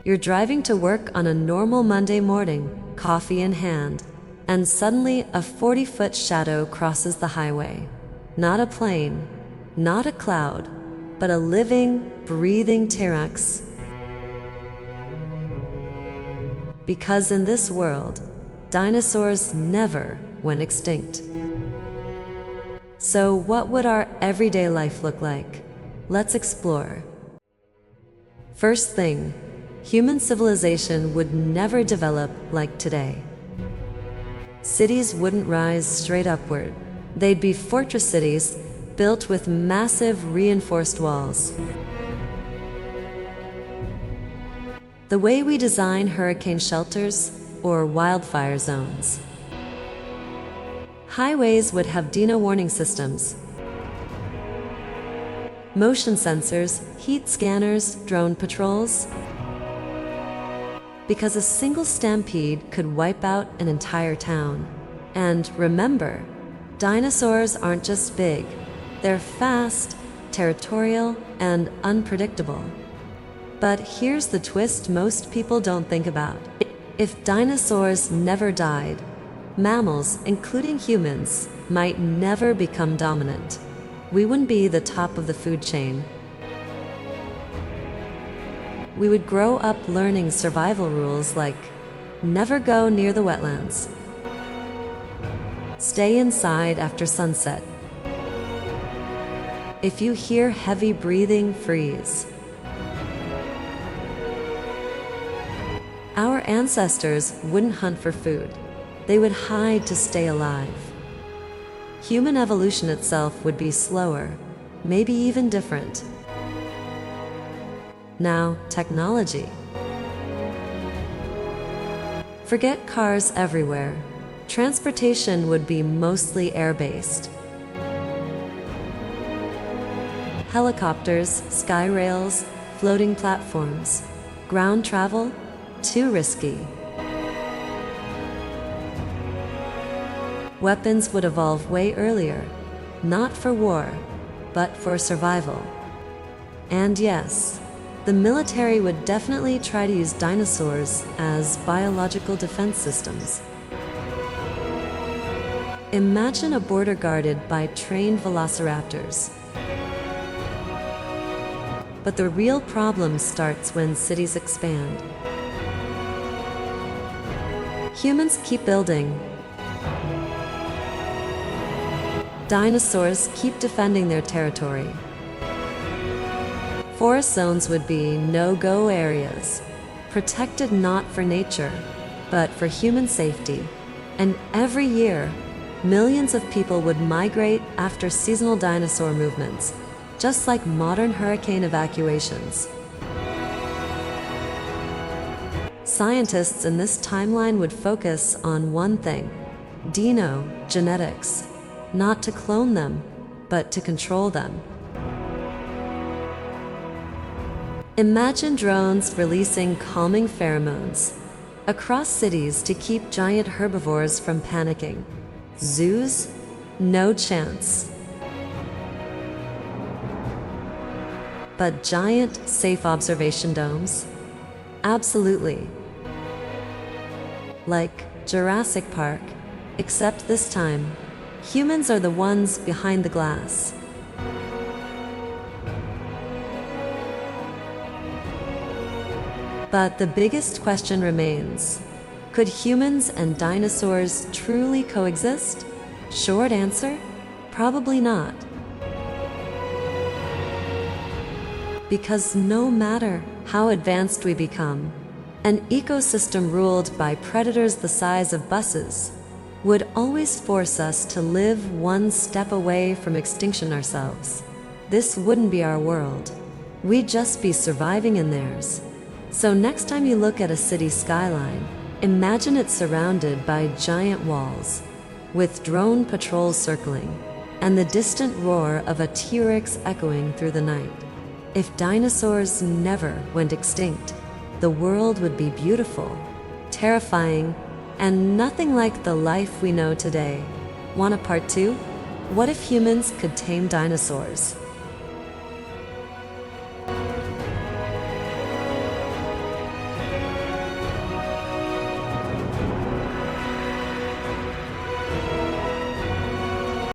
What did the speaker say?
You're driving to work on a normal Monday morning, coffee in hand, and suddenly a 40-foot shadow crosses the highway. Not a plane, not a cloud, but a living, breathing T-Rex. Because in this world, dinosaurs never went extinct. So what would our everyday life look like? Let's explore. First thing, human civilization would never develop like today. Cities wouldn't rise straight upward. They'd be fortress cities built with massive reinforced walls. The way we design hurricane shelters or wildfire zones. Highways would have dino warning systems, motion sensors, heat scanners, drone patrols. Because a single stampede could wipe out an entire town. And remember, dinosaurs aren't just big, they're fast, territorial, and unpredictable. But here's the twist most people don't think about. If dinosaurs never died, mammals, including humans, might never become dominant. We wouldn't be the top of the food chain. We would grow up learning survival rules like never go near the wetlands, stay inside after sunset, if you hear heavy breathing, freeze. Our ancestors wouldn't hunt for food. They would hide to stay alive. Human evolution itself would be slower, maybe even different. Now, technology. Forget cars everywhere. Transportation would be mostly air-based. Helicopters, sky rails, floating platforms. Ground travel? Too risky. Weapons would evolve way earlier, not for war, but for survival. And yes, the military would definitely try to use dinosaurs as biological defense systems. Imagine a border guarded by trained velociraptors. But the real problem starts when cities expand. Humans keep building. Dinosaurs keep defending their territory. Forest zones would be no-go areas, protected not for nature, but for human safety. And every year, millions of people would migrate after seasonal dinosaur movements, just like modern hurricane evacuations. Scientists in this timeline would focus on one thing: dino genetics, not to clone them, but to control them. Imagine drones releasing calming pheromones across cities to keep giant herbivores from panicking. Zoos? No chance. But giant, safe observation domes? Absolutely. Like Jurassic Park, except this time, humans are the ones behind the glass. But the biggest question remains: could humans and dinosaurs truly coexist? Short answer: probably not. Because no matter how advanced we become, an ecosystem ruled by predators the size of buses would always force us to live one step away from extinction ourselves. This wouldn't be our world. We'd just be surviving in theirs. So next time you look at a city skyline, imagine it surrounded by giant walls, with drone patrols circling, and the distant roar of a T-Rex echoing through the night. If dinosaurs never went extinct, the world would be beautiful, terrifying, and nothing like the life we know today. Want a part 2? What if humans could tame dinosaurs?